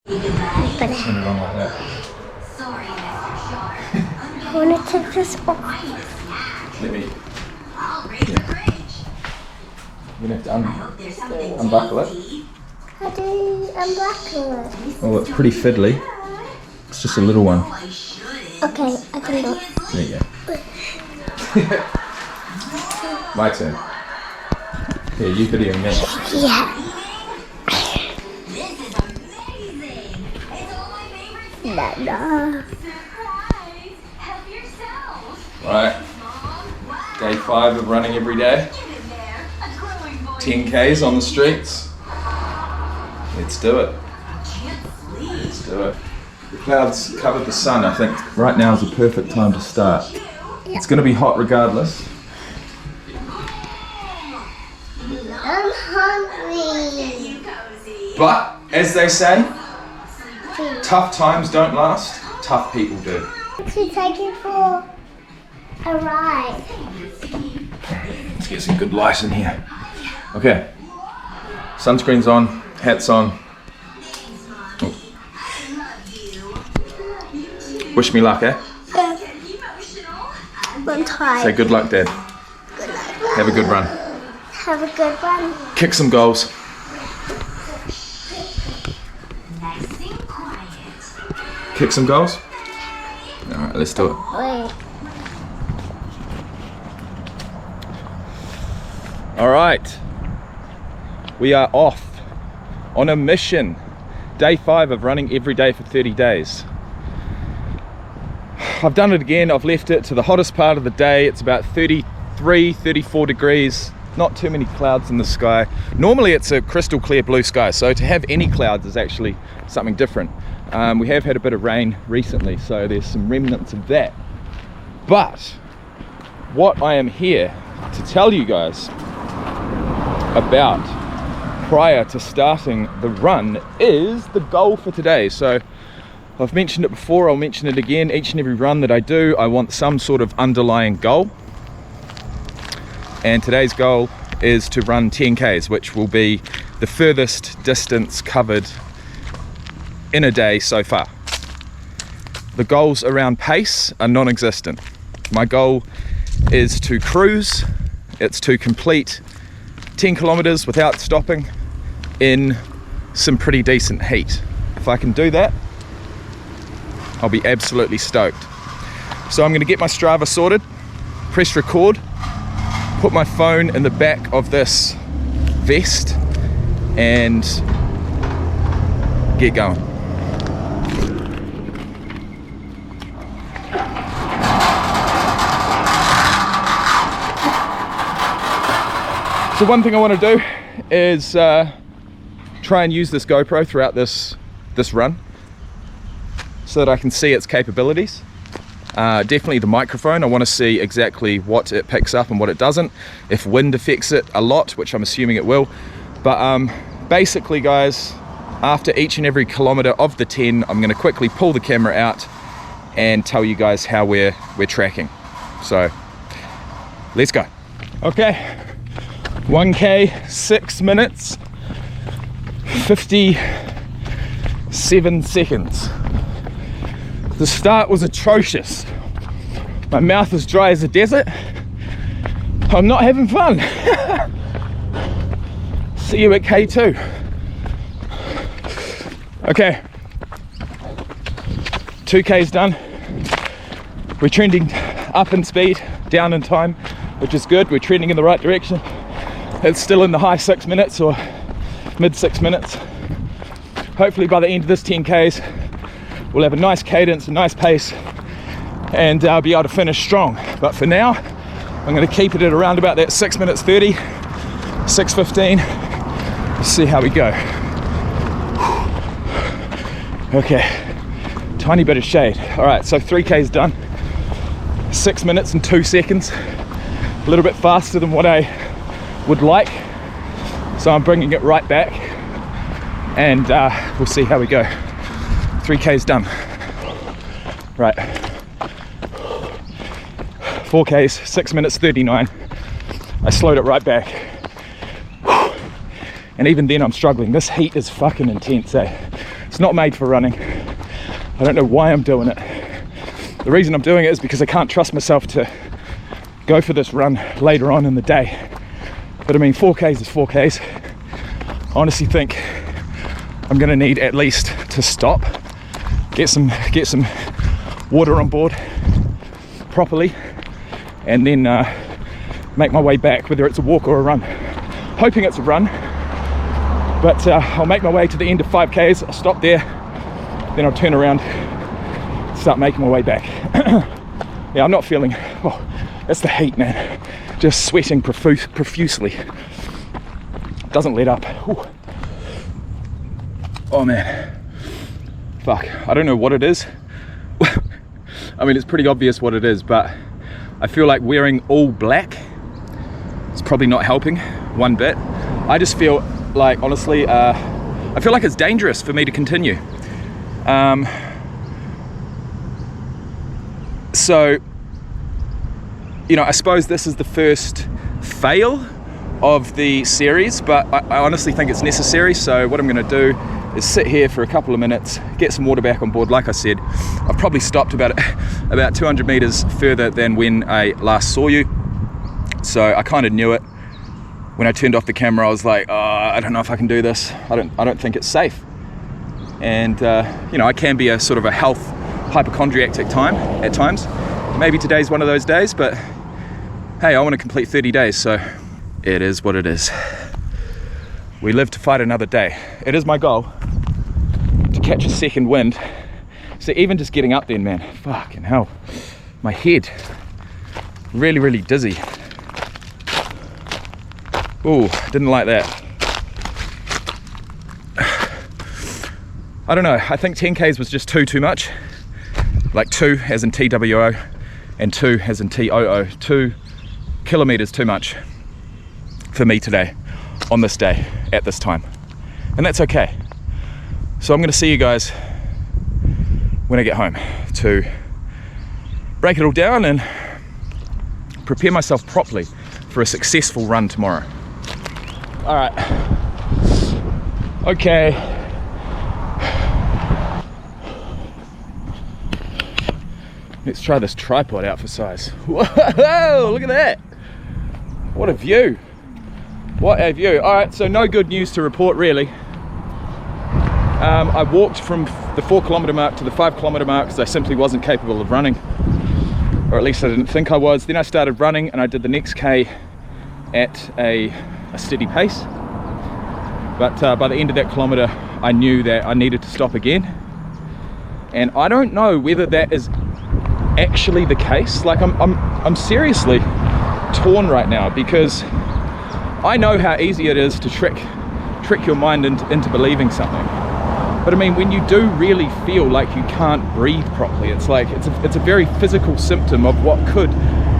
Turn it on like that. I want to take this off. Let me. You're going to have to unbuckle it. How do you unbuckle it? Oh, it's pretty fiddly. It's just a little one. Okay, I can do it. There you go. My turn. Here, you video me. Yeah. No. Right. Day 5 of running every day. 10Ks on the streets. Let's do it. Let's do it. The clouds covered the sun. I think right now is the perfect time to start. It's going to be hot regardless. I'm hungry. But, as they say, tough times don't last, tough people do. To take it for a ride. Let's get some good light in here. Okay. Sunscreen's on, hat's on. Oh. Wish me luck, eh? I'm tired. Say good luck, Dad. Good luck. Have a good run. Have a good one. Kick some goals. Kick some goals? Alright, let's do it. Wait. Alright. We are off on a mission. Day 5 of running every day for 30 days. I've done it again. I've left it to the hottest part of the day. It's about 33, 34 degrees. Not too many clouds in the sky. Normally it's a crystal clear blue sky, so to have any clouds is actually something different. We have had a bit of rain recently, so there's some remnants of that. But what I am here to tell you guys about prior to starting the run is the goal for today. So I've mentioned it before, I'll mention it again. Each and every run that I do, I want some sort of underlying goal. And today's goal is to run 10Ks, which will be the furthest distance covered in a day so far. The goals around pace are non-existent. My goal is to cruise. It's to complete 10 kilometers without stopping in some pretty decent heat. If I can do that, I'll be absolutely stoked. So I'm going to get my Strava sorted, press record, put my phone in the back of this vest and get going. So one thing I want to do is try and use this GoPro throughout this run so that I can see its capabilities. Definitely the microphone. I want to see exactly what it picks up and what it doesn't. If wind affects it a lot, which I'm assuming it will. But basically guys, after each and every kilometer of the 10, I'm going to quickly pull the camera out and tell you guys how we're tracking. So let's go. Okay, 1K, 6 minutes, 57 seconds. The start was atrocious. My mouth is dry as a desert. I'm not having fun. See you at K2. Okay, 2K's done. We're trending up in speed, down in time, which is good. We're trending in the right direction. It's still in the high 6 minutes or mid 6 minutes. Hopefully by the end of this 10Ks, we'll have a nice cadence, a nice pace, and I'll be able to finish strong. But for now, I'm going to keep it at around about that 6 minutes 30, 6:15. See how we go. Okay, tiny bit of shade. All right, so 3K's done. 6 minutes and 2 seconds. A little bit faster than what I would like. So I'm bringing it right back, and we'll see how we go. 3K's done. Right. 4K's, 6 minutes 39. I slowed it right back. And even then I'm struggling. This heat is fucking intense, eh? It's not made for running. I don't know why I'm doing it. The reason I'm doing it is because I can't trust myself to go for this run later on in the day. But I mean, 4Ks is 4Ks. I honestly think I'm gonna need at least to stop, get some water on board properly, and then make my way back, whether it's a walk or a run. Hoping it's a run, but I'll make my way to the end of 5Ks, I'll stop there, then I'll turn around, start making my way back. Yeah, I'm not feeling, oh, that's the heat, man. Just sweating profusely. Doesn't let up. Ooh. Oh man, fuck, I don't know what it is. I mean, it's pretty obvious what it is, but I feel like wearing all black is probably not helping one bit. I just feel like, honestly, I feel like it's dangerous for me to continue. So, you know, I suppose this is the first fail of the series, but I honestly think it's necessary. So what I'm going to do is sit here for a couple of minutes, get some water back on board. Like I said, I've probably stopped about 200 meters further than when I last saw you. So I kind of knew it. When I turned off the camera, I was like, oh, I don't know if I can do this. I don't think it's safe. And you know, I can be a sort of a health hypochondriac at times. Maybe today's one of those days, but hey, I want to complete 30 days, so it is what it is. We live to fight another day. It is my goal to catch a second wind. So even just getting up there, man, fucking hell, my head really, really dizzy. Ooh, didn't like that. I don't know, I think 10Ks was just too much. Like 2 as in TWO and 2 as in TOO. 2 kilometers too much for me today, on this day, at this time. And that's okay. So I'm gonna see you guys when I get home to break it all down and prepare myself properly for a successful run tomorrow. All right, okay. Let's try this tripod out for size. Whoa, look at that. What a view. What a view. All right, so no good news to report really. I walked from the 4 kilometer mark to the 5 kilometer mark because I simply wasn't capable of running. Or at least I didn't think I was. Then I started running and I did the next K at a steady pace. But by the end of that kilometer, I knew that I needed to stop again. And I don't know whether that is actually the case. Like I'm seriously torn right now, because I know how easy it is to trick your mind into believing something. But I mean, when you do really feel like you can't breathe properly, it's like it's a very physical symptom of what could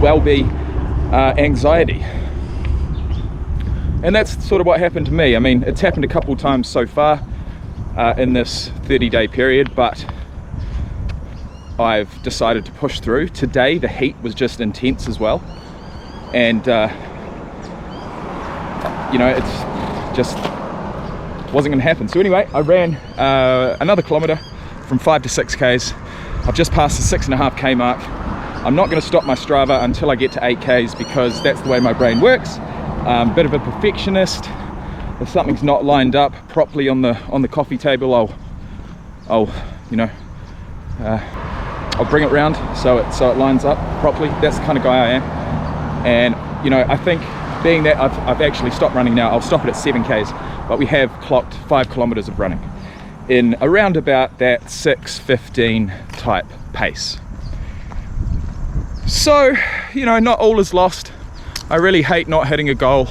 well be anxiety. And that's sort of what happened to me. I mean, it's happened a couple times so far in this 30-day period, but I've decided to push through. Today the heat was just intense as well, and you know, it's just wasn't going to happen. So anyway, I ran another kilometer from 5 to 6Ks. I've just passed the 6.5K mark. I'm not going to stop my Strava until I get to 8Ks, because that's the way my brain works. Bit of a perfectionist. If something's not lined up properly on the coffee table, I'll you know, I'll bring it round so it lines up properly. That's the kind of guy I am. And you know, I think being that I've actually stopped running now, I'll stop it at 7Ks, but we have clocked 5 kilometers of running in around about that 6:15 type pace. So, you know, not all is lost. I really hate not hitting a goal,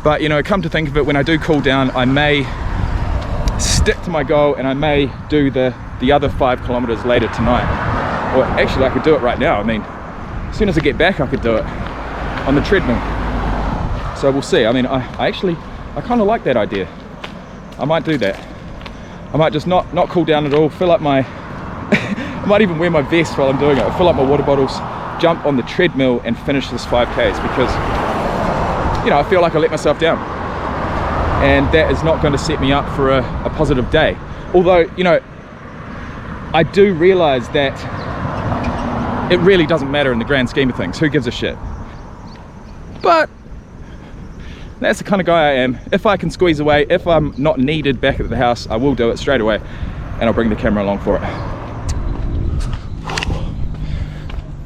but you know, come to think of it, when I do cool down, I may stick to my goal and I may do the other 5 kilometers later tonight. Or actually, I could do it right now. I mean, as soon as I get back, I could do it on the treadmill. So we'll see. I mean, I kind of like that idea. I might do that. I might just not cool down at all, fill up my I might even wear my vest while I'm doing it. I'll fill up my water bottles, jump on the treadmill and finish this 5Ks, because you know, I feel like I let myself down, and that is not going to set me up for a positive day. Although, you know, I do realize that it really doesn't matter in the grand scheme of things. Who gives a shit? But that's the kind of guy I am. If I can squeeze away, if I'm not needed back at the house, I will do it straight away, and I'll bring the camera along for it.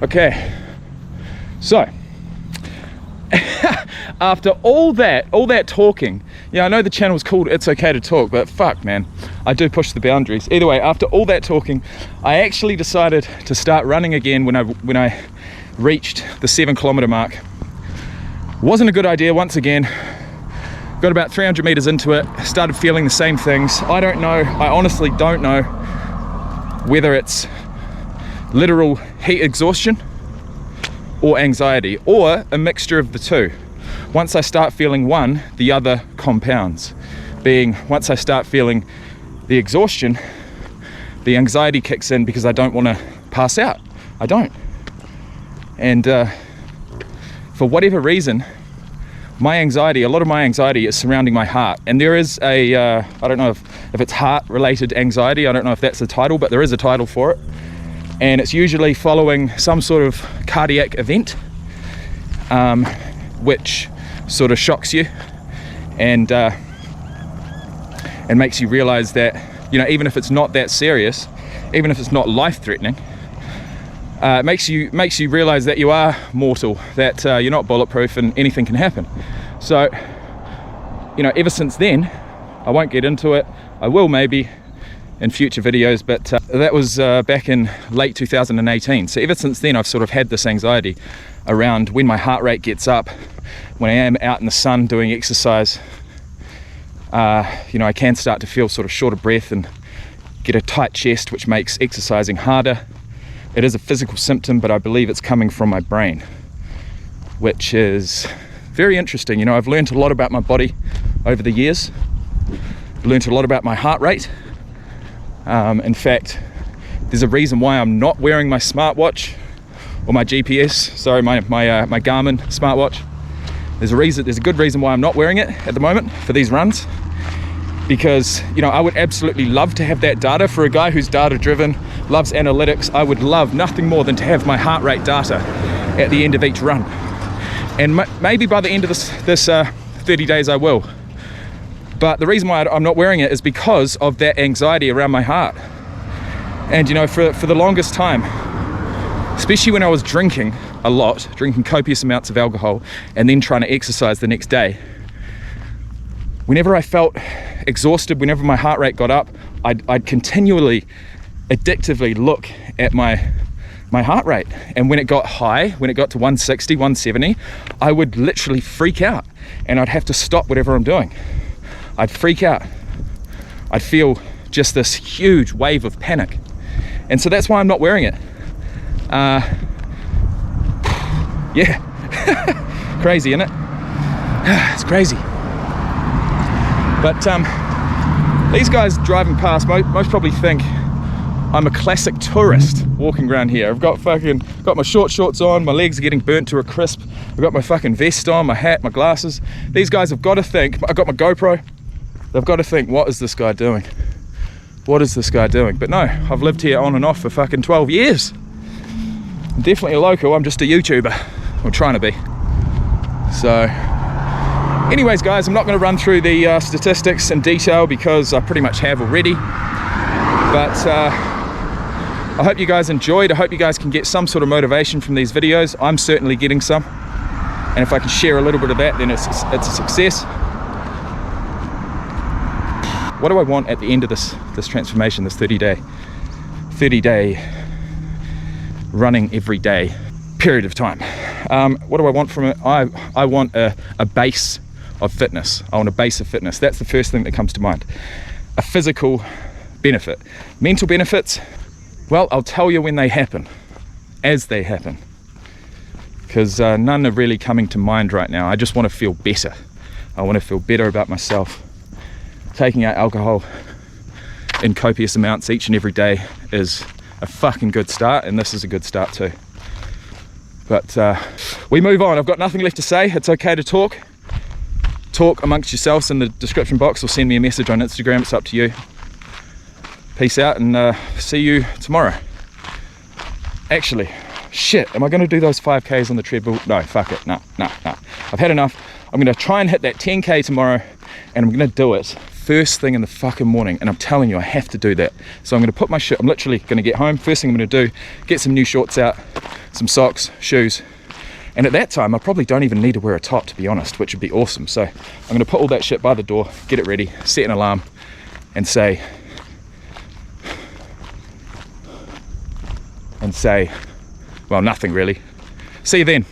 Okay, so after all that talking, yeah, I know the channel's called It's Okay to Talk, but fuck, man, I do push the boundaries. Either way, after all that talking, I actually decided to start running again when I reached the 7-kilometer mark. Wasn't a good idea once again. Got about 300 meters into it, started feeling the same things. I don't know, I honestly don't know whether it's literal heat exhaustion or anxiety, or a mixture of the two. Once I start feeling one, the other compounds. Being, once I start feeling the exhaustion, the anxiety kicks in because I don't want to pass out. I don't. And for whatever reason, my anxiety, a lot of my anxiety is surrounding my heart. And there is a, I don't know if it's heart-related anxiety, I don't know if that's the title, but there is a title for it. And it's usually following some sort of cardiac event, which sort of shocks you and makes you realize that, you know, even if it's not that serious, even if it's not life-threatening, it makes you realize that you are mortal, that you're not bulletproof and anything can happen. So, you know, ever since then, I won't get into it. I will maybe in future videos, but that was back in late 2018. So ever since then, I've sort of had this anxiety around when my heart rate gets up, when I am out in the sun doing exercise. You know, I can start to feel sort of short of breath and get a tight chest, which makes exercising harder. It is a physical symptom, but I believe it's coming from my brain, which is very interesting. You know, I've learned a lot about my body over the years. Learned a lot about my heart rate. In fact, there's a reason why I'm not wearing my smartwatch or my GPS. Sorry, my Garmin smartwatch. There's a good reason why I'm not wearing it at the moment for these runs. Because, you know, I would absolutely love to have that data. For a guy who's data driven, loves analytics, I would love nothing more than to have my heart rate data at the end of each run. And maybe by the end of this 30 days I will. But the reason why I'm not wearing it is because of that anxiety around my heart. And, you know, for the longest time, especially when I was drinking a lot, drinking copious amounts of alcohol, and then trying to exercise the next day, whenever I felt exhausted, whenever my heart rate got up, I'd continually, addictively look at my heart rate. And when it got high, when it got to 160, 170, I would literally freak out and I'd have to stop whatever I'm doing. I'd freak out. I'd feel just this huge wave of panic. And so that's why I'm not wearing it. Yeah, crazy, isn't it? It's crazy. But these guys driving past most probably think I'm a classic tourist walking around here. I've got my short shorts on, my legs are getting burnt to a crisp. I've got my fucking vest on, my hat, my glasses. These guys have got to think, I've got my GoPro. They've got to think, what is this guy doing? What is this guy doing? But no, I've lived here on and off for fucking 12 years. I'm definitely a local, I'm just a YouTuber. I'm trying to be. So, anyways guys, I'm not going to run through the statistics in detail because I pretty much have already. But I hope you guys enjoyed. I hope you guys can get some sort of motivation from these videos. I'm certainly getting some. And if I can share a little bit of that, then it's a success. What do I want at the end of this transformation, this 30-day running every day period of time? What do I want from it? I want a base of fitness. I want a base of fitness. That's the first thing that comes to mind. A physical benefit. Mental benefits, well, I'll tell you when they happen, as they happen, because none are really coming to mind right now. I just want to feel better. I want to feel better about myself. Taking out alcohol in copious amounts each and every day is a fucking good start, and this is a good start too. But we move on. I've got nothing left to say. It's okay to talk. Talk amongst yourselves in the description box, or send me a message on Instagram. It's up to you. Peace out, and see you tomorrow. Actually, shit, am I going to do those 5Ks on the treadmill? No, fuck it, no. I've had enough. I'm going to try and hit that 10K tomorrow, and I'm going to do it first thing in the fucking morning, and I'm telling you, I have to do that. So I'm going to put my shit, I'm literally going to get home, first thing I'm going to do, get some new shorts out, some socks, shoes, and at that time I probably don't even need to wear a top, to be honest, which would be awesome. So I'm going to put all that shit by the door, get it ready, set an alarm, and say, well, nothing really. See you then.